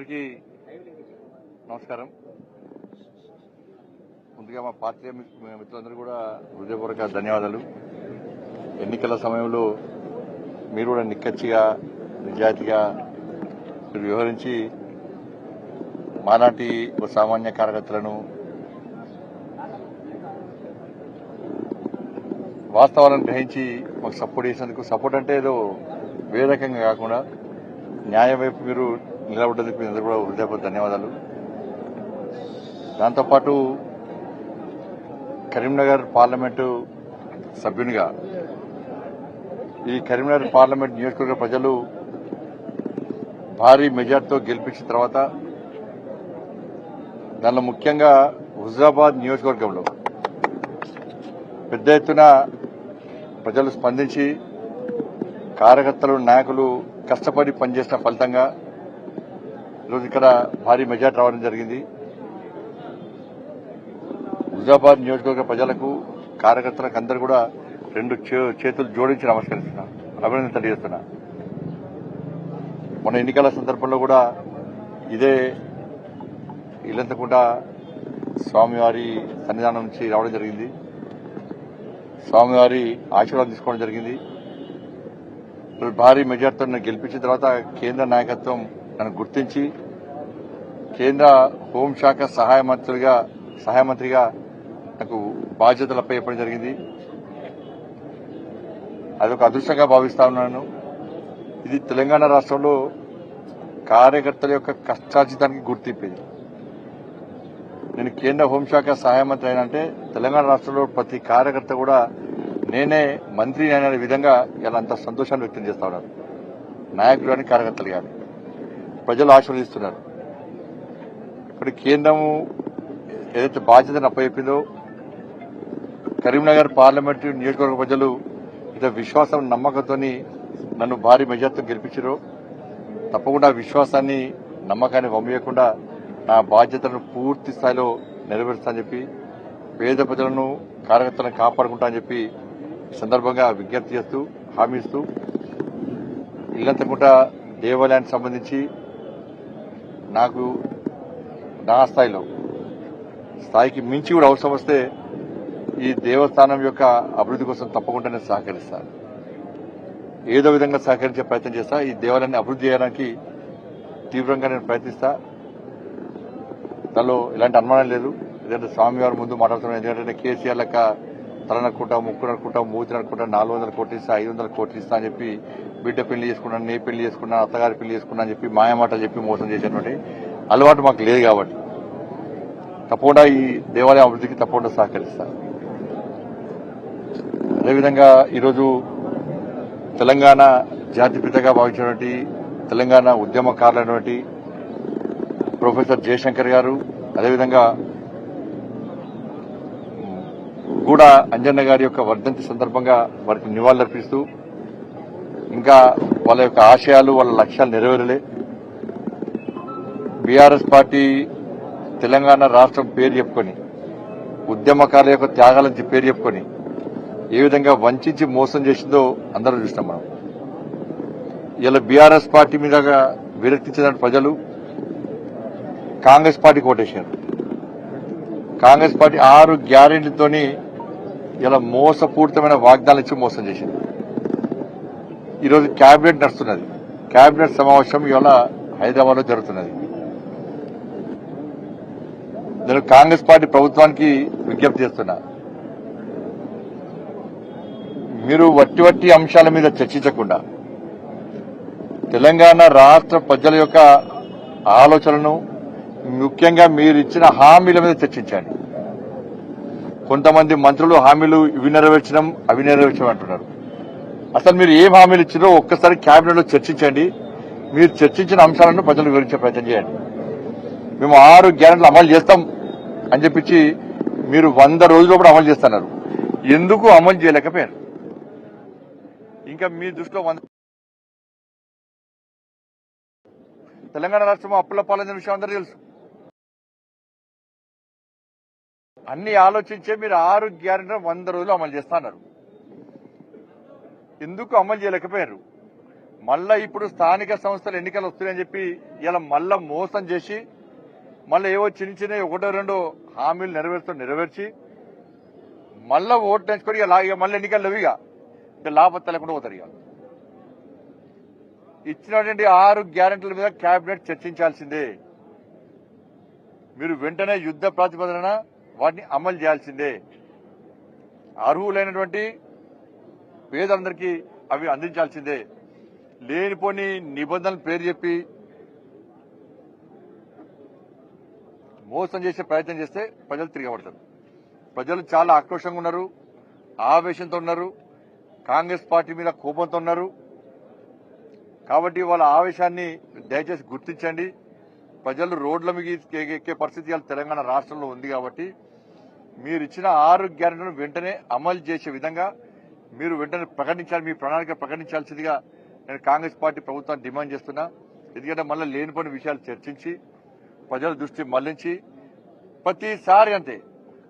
అందరికీ నమస్కారం. ముందుగా మా పార్టీ మిత్రులందరూ కూడా హృదయపూర్వక ధన్యవాదాలు. ఎన్నికల సమయంలో మీరు కూడా నిక్కచ్చిగా నిజాయితీగా మీరు వ్యవహరించి మాలాంటి ఒక సామాన్య కార్యకర్తలను వాస్తవాలను గ్రహించి మాకు సపోర్ట్ చేసినందుకు, సపోర్ట్ అంటే ఏదో వేరే రకంగా కాకుండా న్యాయం వైపు మీరు నిలబడ్డందుకు మీ అందరూ కూడా హృదయపూర్వక ధన్యవాదాలు. దాంతోపాటు కరీంనగర్ పార్లమెంటు సభ్యునిగా ఈ కరీంనగర్ పార్లమెంట్ నియోజకవర్గ ప్రజలు భారీ మెజార్టీతో గెలిపించిన తర్వాత దానిలో ముఖ్యంగా హుజరాబాద్ నియోజకవర్గంలో పెద్ద ఎత్తున ప్రజలు స్పందించి కార్యకర్తలు నాయకులు కష్టపడి పనిచేసిన ఫలితంగా ఈరోజు ఇక్కడ భారీ మెజార్టీ రావడం జరిగింది. హుజరాబాద్ నియోజకవర్గ ప్రజలకు కార్యకర్తలకు అందరూ కూడా రెండు చేతులు జోడించి నమస్కరిస్తున్నా, అభినందన తెలియజేస్తున్నా. మన ఎన్నికల సందర్భంలో కూడా ఇదే ఇల్లంతకుంట స్వామివారి సన్నిధానం నుంచి రావడం జరిగింది. స్వామివారి ఆశీర్వాదం తీసుకోవడం జరిగింది. భారీ మెజార్టీతో నన్ను గెలిపించిన తర్వాత కేంద్ర నాయకత్వం నన్ను గుర్తించి కేంద్ర హోంశాఖ సహాయ మంత్రిగా నాకు బాధ్యతలు అప్పచెప్పడం జరిగింది. అదొక అదృష్టంగా భావిస్తా ఉన్నాను. ఇది తెలంగాణ రాష్ట్రంలో కార్యకర్తల యొక్క కష్టార్జితానికి గుర్తింపేది. నేను కేంద్ర హోంశాఖ సహాయ మంత్రి అయినంటే తెలంగాణ రాష్ట్రంలో ప్రతి కార్యకర్త కూడా నేనే మంత్రి అనే విధంగా ఇలా అంత సంతోషాన్ని వ్యక్తం చేస్తా ఉన్నారు. నాయకులు కానీ కార్యకర్తలు కానీ ప్రజలు ఆశీర్వదిస్తున్నారు. ఇప్పుడు కేంద్రము ఏదైతే బాధ్యతను అప్పచెప్పిందో కరీంనగర్ పార్లమెంటు నియోజకవర్గ ప్రజలు ఇంత విశ్వాసం నమ్మకంతో నన్ను భారీ మెజార్టీతో గెలిపించారో తప్పకుండా విశ్వాసాన్ని నమ్మకాన్ని వమ్మేయకుండా నా బాధ్యతలను పూర్తి స్థాయిలో నెరవేరుస్తానని చెప్పి పేద ప్రజలను కార్యకర్తలను కాపాడుకుంటా అని చెప్పి ఈ సందర్భంగా విజ్ఞప్తి చేస్తూ హామీ ఇస్తూ ఇల్లంతకుంట దేవాలయానికి సంబంధించి నాకు నా స్థాయికి మించి కూడా అవసరం వస్తే ఈ దేవస్థానం యొక్క అభివృద్ధి కోసం తప్పకుండా నేను సహకరిస్తాను. ఏదో విధంగా సహకరించే ప్రయత్నం చేస్తా. ఈ దేవాలయాన్ని అభివృద్ధి చేయడానికి తీవ్రంగా నేను ప్రయత్నిస్తా. దానిలో ఎలాంటి అనుమానం లేదు. ఎందుకంటే స్వామివారి ముందు మాట్లాడుతున్నాను. ఎందుకంటే కేసీఆర్ లెక్క తల నరుకుంటా, ముక్కు నరుకుంటా, మూతి నరుకుంటా 400 కోట్లు ఇస్తా, 500 కోట్లు ఇస్తా అని చెప్పి బిడ్డ పెళ్లి చేసుకున్నాను, నే పెళ్లి చేసుకున్నాను, అత్తగారి పెళ్లి చేసుకున్నా అని చెప్పి మాయమాటలు చెప్పి మోసం చేసేటువంటి అలవాటు మాకు లేదు. కాబట్టి తప్పకుండా ఈ దేవాలయం అభివృద్ధికి తప్పకుండా సహకరిస్తా. అదేవిధంగా ఈరోజు తెలంగాణ జాతిపితగా భావించినటువంటి తెలంగాణ ఉద్యమకారులైనటువంటి ప్రొఫెసర్ జయశంకర్ గారు, అదేవిధంగా గూడ అంజన్న గారి యొక్క వర్ధంతి సందర్భంగా వారికి నివాళులర్పిస్తూ ఇంకా వాళ్ళ యొక్క ఆశయాలు వాళ్ళ లక్ష్యాలు నెరవేరలే. బీఆర్ఎస్ పార్టీ తెలంగాణ రాష్ట్రం పేరు చెప్పుకొని ఉద్యమకారుల యొక్క త్యాగాలను పేరు చెప్పుకొని ఏ విధంగా వంచి మోసం చేసిందో అందరూ చూస్తాం మనం. ఇలా బీఆర్ఎస్ పార్టీ మీద విరక్తించిన ప్రజలు కాంగ్రెస్ పార్టీకి ఓటేశారు. కాంగ్రెస్ పార్టీ 6 గ్యారెంటీలతోని ఇలా మోసపూరితమైన వాగ్దానాలు ఇచ్చి మోసం చేసింది. ఈరోజు కేబినెట్ నడుస్తున్నది. కేబినెట్ సమావేశం ఇవాళ హైదరాబాద్ లో జరుగుతున్నది. నేను కాంగ్రెస్ పార్టీ ప్రభుత్వానికి విజ్ఞప్తి చేస్తున్నా, మీరు వట్టి అంశాల మీద చర్చించకుండా తెలంగాణ రాష్ట్ర ప్రజల యొక్క ఆలోచనలను ముఖ్యంగా మీరు ఇచ్చిన హామీల మీద చర్చించండి. కొంతమంది మంత్రులు హామీలు ఇవి నెరవేర్చడం అవి నెరవేర్చడం అంటున్నారు. అసలు మీరు ఏం హామీలు ఇచ్చారో ఒక్కసారి కేబినెట్ లో చర్చించండి. మీరు చర్చించిన అంశాలను ప్రజలు వివరించే ప్రయత్నం చేయండి. మేము 6 గ్యారెంటీలు అమలు చేస్తాం అని చెప్పించి మీరు 100 రోజుల్లో కూడా అమలు చేస్తున్నారు. ఎందుకు అమలు చేయలేకపోయారు? ఇంకా మీ దృష్టిలో తెలంగాణ రాష్ట్రం అప్పుల పాలన విషయం అందరూ తెలుసు. అన్ని ఆలోచించే మీరు 6 గ్యారెంటీ 100 రోజులు అమలు చేస్తున్నారు. ఎందుకు అమలు చేయలేకపోయారు? మళ్ళా ఇప్పుడు స్థానిక సంస్థల ఎన్నికలు వస్తున్నాయని చెప్పి ఇలా మళ్ళా మోసం చేసి మళ్ళీ ఏవో చిన్న చిన్న ఒకటో రెండో హామీలు నెరవేర్చి మళ్ళా ఓట్లు నేర్చుకొని ఇక మళ్ళీ ఎన్నికలు లేవుగా ఇక లాభం లేకుండా పోతారు. ఇక ఇచ్చినటువంటి 6 గ్యారెంటీల మీద కేబినెట్ చర్చించాల్సిందే. మీరు వెంటనే యుద్ధ ప్రాతిపదన వాటిని అమలు చేయాల్సిందే. అర్హులైనటువంటి పేదలందరికీ అవి అందించాల్సిందే. లేనిపోని నిబంధనలు పేరు చెప్పి మోసం చేసే ప్రయత్నం చేస్తే ప్రజలు తిరగబడతారు. ప్రజలు చాలా ఆక్రోషంగా ఉన్నారు, ఆవేశంతో ఉన్నారు, కాంగ్రెస్ పార్టీ మీద కోపంతో ఉన్నారు. కాబట్టి వాళ్ళ ఆవేశాన్ని దయచేసి గుర్తించండి. ప్రజలు రోడ్ల మీద ఎక్కే పరిస్థితి ఇవాళ తెలంగాణ రాష్ట్రంలో ఉంది. కాబట్టి మీరు ఇచ్చిన 6 గ్యారెంటీలను వెంటనే అమలు చేసే విధంగా మీరు వెంటనే ప్రకటించాలి, మీ ప్రణాళిక ప్రకటించాల్సిందిగా నేను కాంగ్రెస్ పార్టీ ప్రభుత్వాన్ని డిమాండ్ చేస్తున్నా. ఎందుకంటే మళ్ళీ లేనిపోయిన విషయాలు చర్చించి ప్రజల దృష్టి మళ్లించి ప్రతిసారి అంతే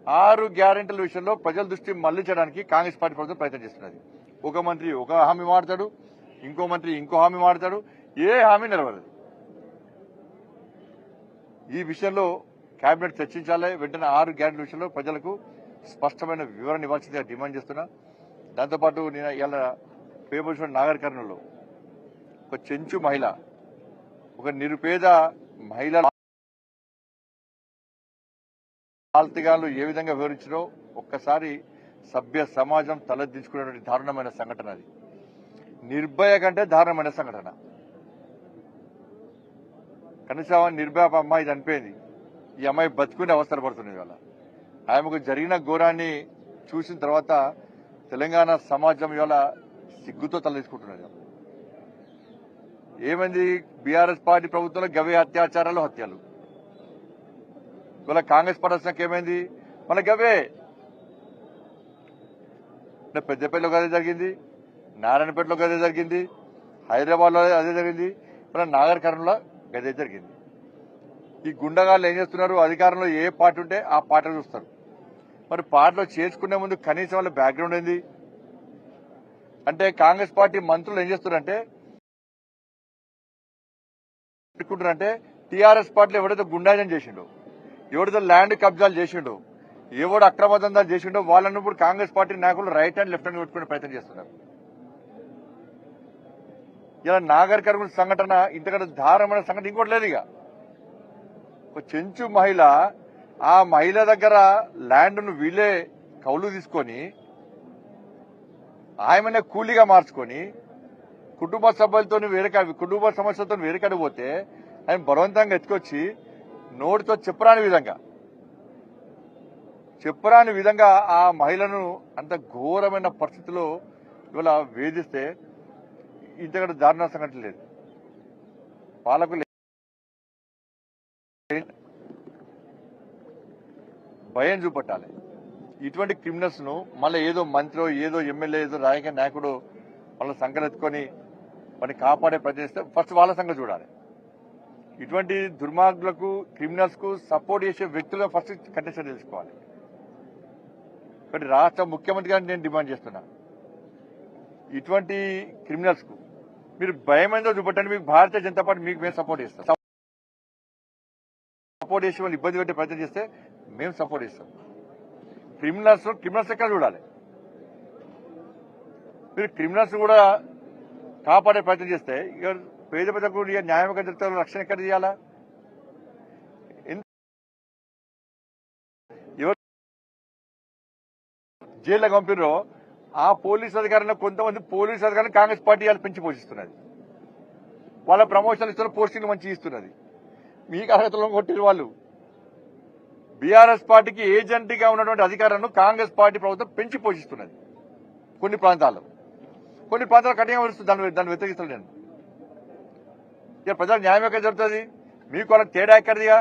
6 గ్యారెంటీల విషయంలో ప్రజల దృష్టి మళ్లించడానికి కాంగ్రెస్ పార్టీ ప్రభుత్వం ప్రయత్నం చేస్తున్నది. ఒక మంత్రి ఒక హామీ మాడతాడు, ఇంకో మంత్రి ఇంకో హామీ మాడతాడు, ఏ హామీ నెరవేరదు. ఈ విషయంలో కేబినెట్ చర్చించాలి. వెంటనే 6 గ్యారెంటీల విషయంలో ప్రజలకు స్పష్టమైన వివరణ ఇవ్వాల్సిందిగా డిమాండ్ చేస్తున్నా. దాంతోపాటు నేను ఇలా పేపర్ నాగర్ కర్నూలులో ఒక చెంచు మహిళ, ఒక నిరుపేద మహిళ ఆల్తిగాలు ఏ విధంగా వివరించారో ఒక్కసారి సభ్య సమాజం తలదించుకునేటువంటి దారుణమైన సంఘటన అది. నిర్భయ కంటే దారుణమైన సంఘటన. కనీసం నిర్భయ అమ్మాయి చనిపోయింది, ఈ అమ్మాయి బతుకునే అవసరం పడుతుంది. ఇవాళ ఆమెకు జరిగిన ఘోరాన్ని చూసిన తర్వాత తెలంగాణ సమాజం ఇవాళ సిగ్గుతో తలదించుకుంటున్నది. ఏమైంది? బీఆర్ఎస్ పార్టీ ప్రభుత్వంలో గవే అత్యాచారాలు, హత్యలు. ఇవాళ కాంగ్రెస్ పార్టీ ఏమైంది? మన గవే పెద్దపల్లిలో అదే జరిగింది, నారాయణపేటలో గదే జరిగింది, హైదరాబాద్ లో అదే జరిగింది, మన నాగర్ కర్నూలులో గదే జరిగింది. ఈ గుండగాళ్ళు ఏం చేస్తున్నారు? అధికారంలో ఏ పార్టీ ఉంటే ఆ పార్టీలు చూస్తారు. మరి పార్టీలో చేర్చుకునే ముందు కనీసం వాళ్ళ బ్యాక్గ్రౌండ్ ఏంది అంటే, కాంగ్రెస్ పార్టీ మంత్రులు ఏం చేస్తున్నారంటే టీఆర్ఎస్ పార్టీలో ఎవడైతే గుండాజం చేసిండో, ఎవడైతే ల్యాండ్ కబ్జాలు చేసిండో, ఎవడు అక్రమ దందాలు చేసిండో వాళ్ళని ఇప్పుడు కాంగ్రెస్ పార్టీ నాయకులు రైట్ హ్యాండ్ లెఫ్ట్ హ్యాండ్ పెట్టుకునే ప్రయత్నం చేస్తున్నారు. ఇలా నాగర్ కర్నూలు సంఘటన ఇంతకంటే దారుణమైన సంఘటన ఇంకోటి లేదు. ఇక ఒక చెంచు మహిళ, ఆ మహిళ దగ్గర ల్యాండ్ను వీళ్ళే కౌలు తీసుకొని ఆమెనే కూలీగా మార్చుకొని కుటుంబ సభ్యులతో కుటుంబ సమస్యలతో వేరేకాడికి పోతే ఆయన బలవంతంగా ఎత్తుకొచ్చి నోటితో చెప్పరాని విధంగా ఆ మహిళను అంత ఘోరమైన పరిస్థితిలో ఇవాళ వేధిస్తే ఇంతకంటే దారుణ సంఘటన లేదు. పాలకులు భయం చూపట్టాలి. ఇటువంటి క్రిమినల్స్ ను మళ్ళీ ఏదో మంత్రి, ఏదో ఎమ్మెల్యే, ఏదో రాజకీయ నాయకుడు వాళ్ళ సంఖ్యలెత్తుకొని వాడిని కాపాడే ప్రయత్నం చేస్తే ఫస్ట్ వాళ్ళ సంఖ్య చూడాలి. ఇటువంటి దుర్మార్గులకు, క్రిమినల్స్ కు సపోర్ట్ చేసే వ్యక్తులను ఫస్ట్ కంటెస్ట్ తెలుసుకోవాలి. కాబట్టి రాష్ట్ర ముఖ్యమంత్రి గారిని నేను డిమాండ్ చేస్తున్నా, ఇటువంటి క్రిమినల్స్ కు మీరు భయమైందో చూపట్టండి. మీకు భారతీయ జనతా పార్టీ మీకు మేము సపోర్ట్ చేస్తాం. సపోర్ట్ చేసి వాళ్ళు ఇబ్బంది పెట్టే ప్రయత్నం చేస్తే మేము సపోర్ట్ చేస్తాం. క్రిమినల్స్ ఎక్కడ చూడాలి. మీరు క్రిమినల్స్ కూడా కాపాడే ప్రయత్నం చేస్తే ఇక పేద ప్రజలకు న్యాయంగా జరుగుతున్న రక్షణ ఎక్కడ చేయాలా? ఎవరు జైల్లో పంపినో ఆ పోలీసు అధికారులను, కొంతమంది పోలీసు అధికారులను కాంగ్రెస్ పార్టీ వాళ్ళు పెంచి పోషిస్తున్నది. వాళ్ళ ప్రమోషన్లు ఇస్తున్న, పోస్టింగ్లు మంచి ఇస్తున్నది. మీకు అర్హతలను కొట్టిన వాళ్ళు బీఆర్ఎస్ పార్టీకి ఏజెంట్గా ఉన్నటువంటి అధికారులను కాంగ్రెస్ పార్టీ ప్రభుత్వం పెంచి పోషిస్తున్నది. కొన్ని ప్రాంతాల్లో కఠినంగా వస్తుంది. దాన్ని వ్యతిరేకిస్తాను నేను. ఇక ప్రజలకు న్యాయం ఎక్కడ జరుగుతుంది? మీకు వాళ్ళకి తేడా ఎక్కడిదిగా?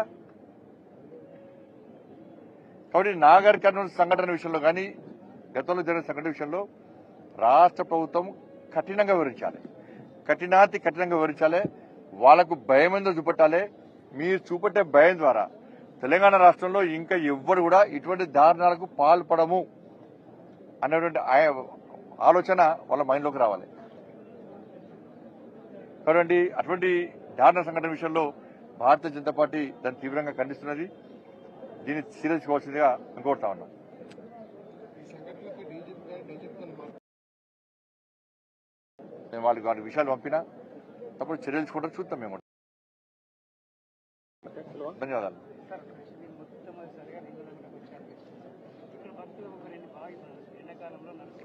కాబట్టి నాగర్ కర్నూలు సంఘటన విషయంలో కానీ, గతంలో జరిగిన సంఘటన విషయంలో రాష్ట్ర ప్రభుత్వం కఠినంగా వివరించాలి. కఠినంగా వివరించాలి. వాళ్లకు భయం ఏందో చూపెట్టాలి. మీరు చూపెట్టే భయం ద్వారా తెలంగాణ రాష్ట్రంలో ఇంకా ఎవ్వరు కూడా ఇటువంటి దారుణాలకు పాల్పడము అనేటువంటి ఆలోచన వాళ్ళ మైండ్లోకి రావాలి. కాబట్టి అటువంటి దారుణ సంఘటన విషయంలో భారతీయ జనతా పార్టీ దాన్ని తీవ్రంగా ఖండిస్తున్నది. దీన్ని సీరియస్ కావాల్సిందిగా కోరుతా ఉన్నాం. మేము వాటి విషయాలు పంపినా తప్పుడు చర్యలు తీసుకుంటాం, చూస్తాం మేము. ధన్యవాదాలు.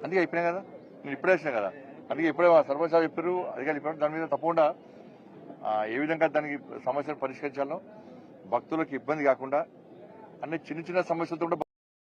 అందుకే అయిపోయినా కదా, నేను ఇప్పుడే వచ్చినా కదా, అందుకే ఇప్పుడే సర్పంచ్ సార్ చెప్పారు, అధికారులు చెప్పారు. దాని మీద తప్పకుండా ఏ విధంగా దానికి సమస్యలు పరిష్కరించాలో, భక్తులకు ఇబ్బంది కాకుండా అన్ని చిన్న చిన్న సమస్యలతో కూడా